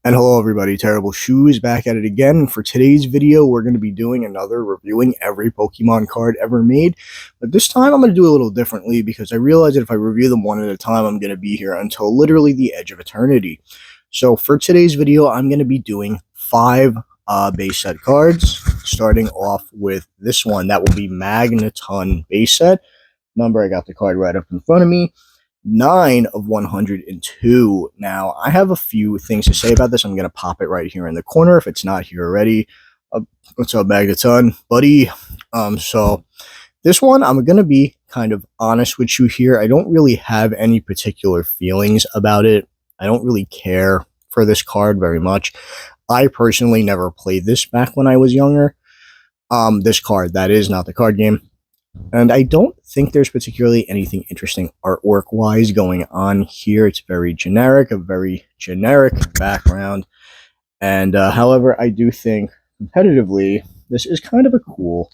And hello everybody, Terrible Shoes back at it again. For today's video, we're going to be doing another reviewing every Pokemon card ever made. But this time I'm going to do it a little differently because I realize that if I review them one at a time, I'm going to be here until literally the edge of eternity. So for today's video, I'm going to be doing 5 base set cards, starting off with this one. That will be Magneton base set. Remember, I got the card right up in front of me. 9 of 102. Now, I have a few things to say about this. I'm going to pop it right here in the corner if it's not here already. What's up, Magneton, buddy? So this one, I'm going to be kind of honest with you here. I don't really have any particular feelings about it. I don't really care for this card very much. I personally never played this back when I was younger. This card, that is, not the card game. And I don't think there's particularly anything interesting artwork-wise going on here. It's very generic, a very generic background. And however, I do think competitively, this is kind of a cool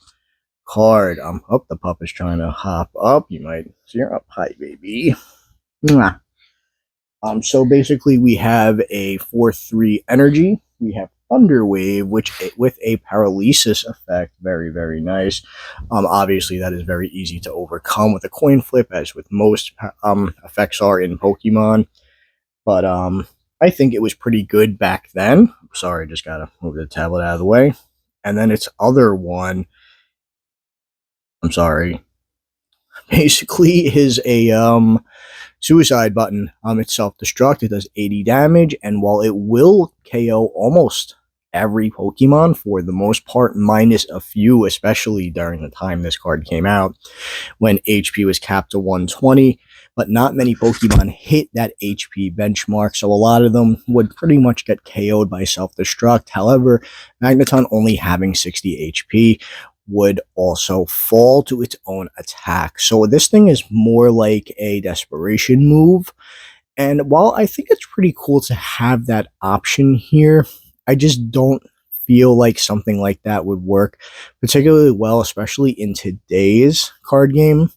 card. Oh, the pup is trying to hop up. You might see her up. Hi, baby. Mwah. So basically, we have a 4/3 energy. We have Thunder Wave, which with a paralysis effect, very, very nice. Obviously, that is very easy to overcome with a coin flip, as with most effects are in Pokemon. But I think it was pretty good back then. Sorry, just gotta move the tablet out of the way. And then its other one, I'm sorry, basically is a suicide button. It's self-destruct. It does 80 damage, and while it will KO almost every Pokemon for the most part, minus a few, especially during the time this card came out, when HP was capped to 120, but not many Pokemon hit that HP benchmark, so a lot of them would pretty much get KO'd by self-destruct. However, Magneton only having 60 HP would also fall to its own attack. So this thing is more like a desperation move. And while I think it's pretty cool to have that option here, I just don't feel like something like that would work particularly well, especially in today's card game,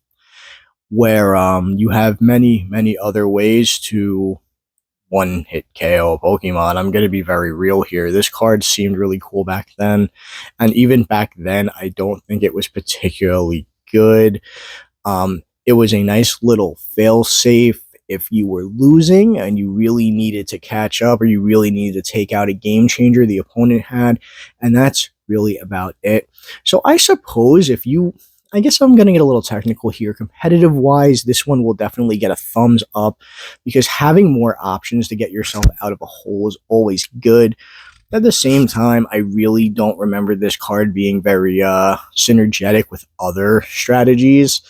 where you have many, many other ways to one-hit KO Pokemon. I'm going to be very real here. This card seemed really cool back then, and even back then, I don't think it was particularly good. It was a nice little fail-safe if you were losing and you really needed to catch up, or you really needed to take out a game changer the opponent had, and that's really about it. So I suppose I guess I'm going to get a little technical here. Competitive-wise, this one will definitely get a thumbs up, because having more options to get yourself out of a hole is always good. At the same time, I really don't remember this card being very synergetic with other strategies.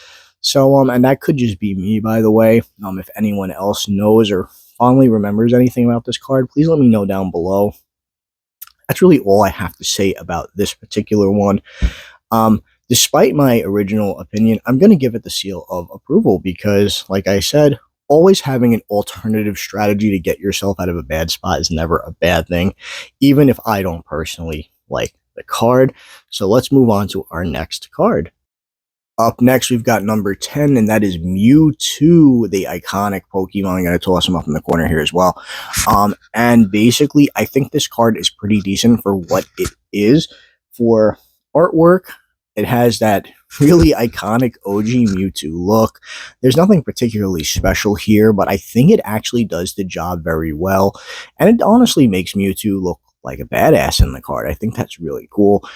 So, and that could just be me, by the way. If anyone else knows or fondly remembers anything about this card, please let me know down below. That's really all I have to say about this particular one. Despite my original opinion, I'm going to give it the seal of approval because, like I said, always having an alternative strategy to get yourself out of a bad spot is never a bad thing, even if I don't personally like the card. So let's move on to our next card. Up next, we've got number 10, and that is Mewtwo, the iconic Pokemon. I'm going to toss him up in the corner here as well. And basically, I think this card is pretty decent for what it is. For artwork, it has that really iconic OG Mewtwo look. There's nothing particularly special here, but I think it actually does the job very well. And it honestly makes Mewtwo look like a badass in the card. I think that's really cool.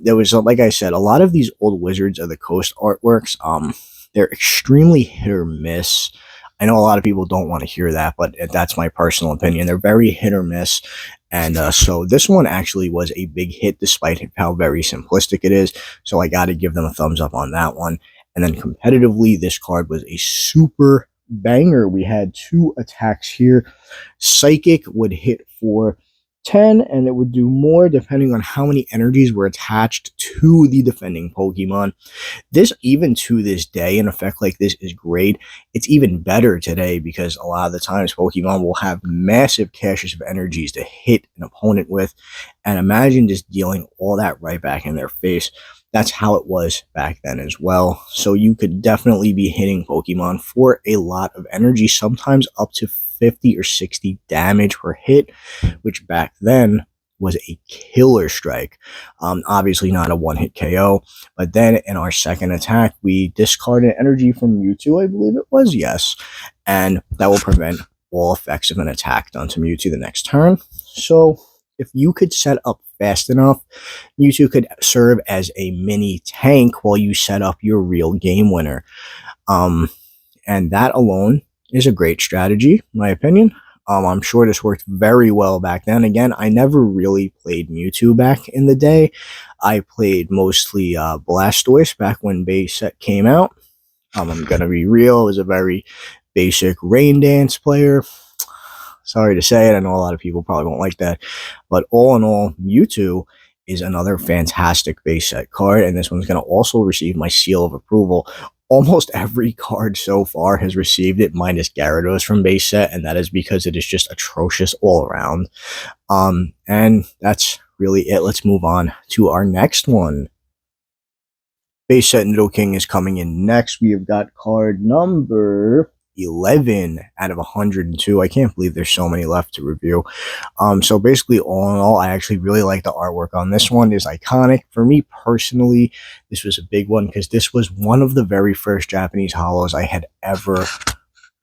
There was, like I said, a lot of these old Wizards of the Coast artworks, they're extremely hit or miss. I know a lot of people don't want to hear that, but that's my personal opinion. They're very hit or miss. And so this one actually was a big hit despite how very simplistic it is. So I got to give them a thumbs up on that one. And then competitively, this card was a super banger. We had 2 attacks here. Psychic would hit for 10, and it would do more depending on how many energies were attached to the defending Pokemon. This, even to this day, an effect like this is great. It's even better today because a lot of the times Pokemon will have massive caches of energies to hit an opponent with, and imagine just dealing all that right back in their face. That's how it was back then as well. So you could definitely be hitting Pokemon for a lot of energy, sometimes up to 50 or 60 damage per hit, which back then was a killer strike. Obviously not a one-hit KO, but then in our second attack, we discarded energy from Mewtwo, I believe it was, yes, and that will prevent all effects of an attack done to Mewtwo the next turn. So if you could set up fast enough, Mewtwo could serve as a mini tank while you set up your real game winner. And that alone is a great strategy, in my opinion. I'm sure this worked very well back then. Again, I never really played Mewtwo back in the day. I played mostly Blastoise back when base set came out. I'm going to be real. I was a very basic Rain Dance player. Sorry to say it. I know a lot of people probably won't like that. But all in all, Mewtwo is another fantastic base set card. And this one's going to also receive my seal of approval. Almost every card so far has received it, minus Gyarados from base set, and that is because it is just atrocious all around. And that's really it. Let's move on to our next one. Base set Nidoking is coming in next. We have got card number 11 out of 102. I can't believe there's so many left to review. So basically, all in all, I actually really like the artwork on this one. It's iconic. For me personally, this was a big one because this was one of the very first Japanese holos I had ever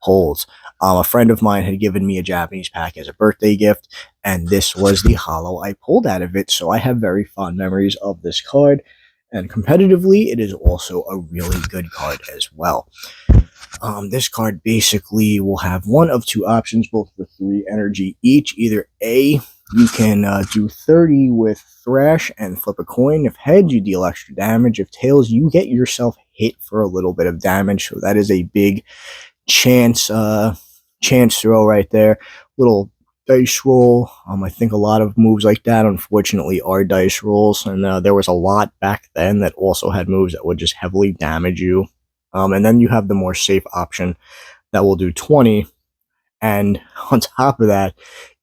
pulled. A friend of mine had given me a Japanese pack as a birthday gift, and this was the holo I pulled out of it. So I have very fond memories of this card. And competitively, it is also a really good card as well. This card basically will have one of two options, both for 3 energy each. Either A, you can do 30 with Thrash and flip a coin. If heads, you deal extra damage. If tails, you get yourself hit for a little bit of damage. So that is a big chance throw right there. Little dice roll. I think a lot of moves like that, unfortunately, are dice rolls. And there was a lot back then that also had moves that would just heavily damage you. And then you have the more safe option that will do 20. And on top of that,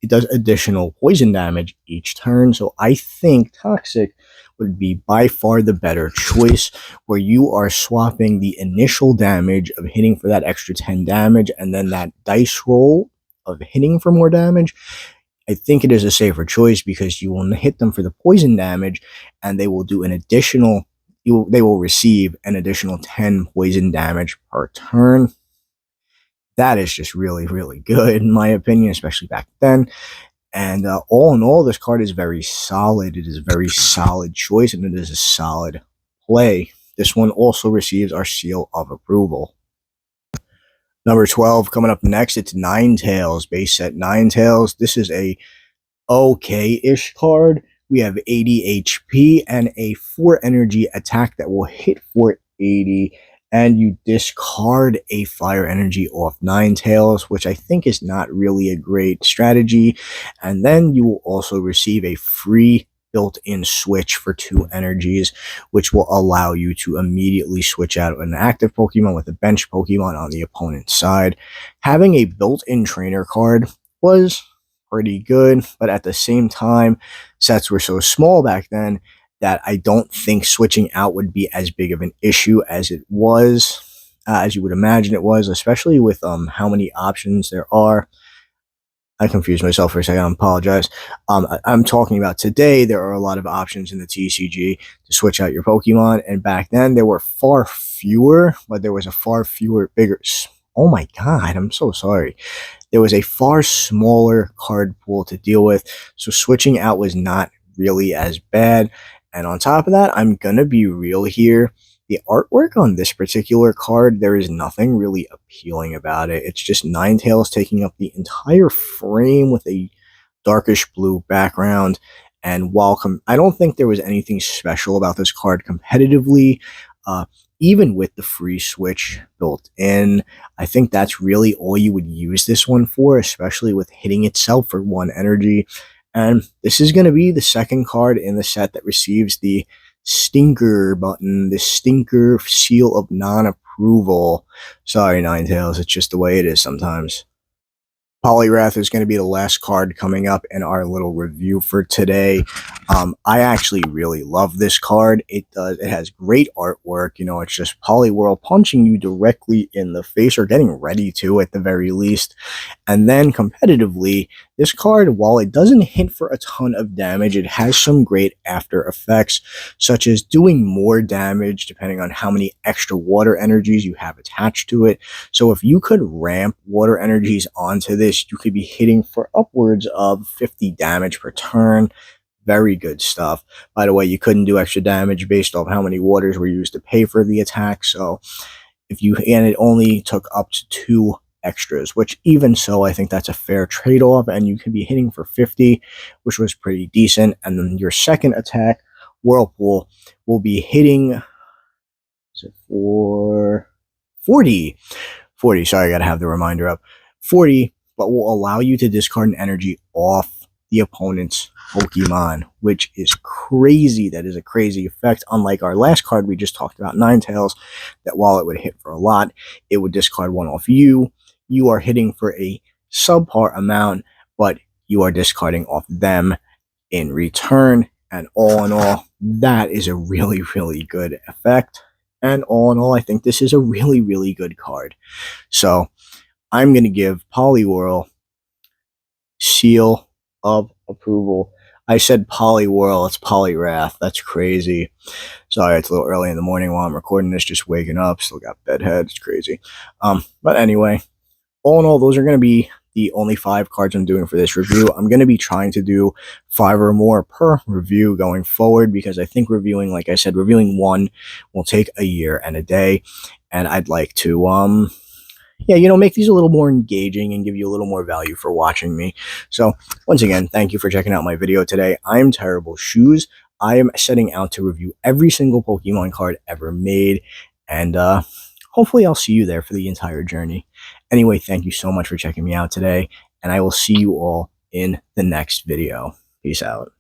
it does additional poison damage each turn. So I think Toxic would be by far the better choice, where you are swapping the initial damage of hitting for that extra 10 damage and then that dice roll of hitting for more damage. I think it is a safer choice because you will hit them for the poison damage and they will do an additional they will receive an additional 10 poison damage per turn. That is just really, really good, in my opinion, especially back then. And all in all, this card is very solid. It is a very solid choice, and it is a solid play. This one also receives our seal of approval. Number 12, coming up next, it's Ninetales, base set Ninetales. This is a okay-ish card. We have 80 HP and a 4 energy attack that will hit for 80, and you discard a fire energy off Ninetales, which I think is not really a great strategy. And then you will also receive a free built-in switch for 2 energies, which will allow you to immediately switch out an active Pokemon with a bench Pokemon on the opponent's side. Having a built-in trainer card was pretty good, but at the same time, sets were so small back then that I don't think switching out would be as big of an issue as it was, as you would imagine it was, especially with how many options there are. I confused myself for a second. I apologize. I'm talking about today. There are a lot of options in the TCG to switch out your Pokemon, and back then there were far fewer, but there was a far fewer, bigger. Oh my God, I'm so sorry. There was a far smaller card pool to deal with, so switching out was not really as bad. And on top of that, I'm gonna be real here. The artwork on this particular card, there is nothing really appealing about it. It's just Ninetales taking up the entire frame with a darkish blue background. And while I don't think there was anything special about this card competitively, even with the free switch built in, I think that's really all you would use this one for, especially with hitting itself for 1 energy. And this is going to be the second card in the set that receives the stinker button, the stinker seal of non-approval. Sorry, Ninetales, it's just the way it is sometimes. Poliwrath is going to be the last card coming up in our little review for today. I actually really love this card. It has great artwork. You know, it's just Poliwhirl punching you directly in the face, or getting ready to at the very least. And then competitively, this card, while it doesn't hit for a ton of damage, it has some great after effects, such as doing more damage depending on how many extra water energies you have attached to it. So if you could ramp water energies onto this, you could be hitting for upwards of 50 damage per turn. Very good stuff. By the way, you couldn't do extra damage based off how many waters were used to pay for the attack. So and it only took up to 2 extras, which even so, I think that's a fair trade-off, and you can be hitting for 50, which was pretty decent. And then your second attack, Whirlpool, will be hitting for 40. 40, sorry, I gotta have the reminder up. 40, but will allow you to discard an energy off the opponent's Pokemon, which is crazy. That is a crazy effect. Unlike our last card we just talked about, Ninetales, that while it would hit for a lot, it would discard one off you. You are hitting for a subpar amount, but you are discarding off them in return. And all in all, that is a really, really good effect. And all in all, I think this is a really, really good card. So I'm going to give Poliwhirl seal of approval. I said Poliwhirl, it's Poliwrath. That's crazy. Sorry, it's a little early in the morning while I'm recording this, just waking up. Still got bedhead. It's crazy. But anyway, all in all, those are going to be the only 5 cards I'm doing for this review. I'm going to be trying to do 5 or more per review going forward, because I think reviewing, like I said, reviewing one will take a year and a day. And I'd like to, yeah, you know, make these a little more engaging and give you a little more value for watching me. So once again, thank you for checking out my video today. I am Terrible Shoes. I am setting out to review every single Pokemon card ever made, and hopefully I'll see you there for the entire journey. Anyway, thank you so much for checking me out today, and I will see you all in the next video. Peace out.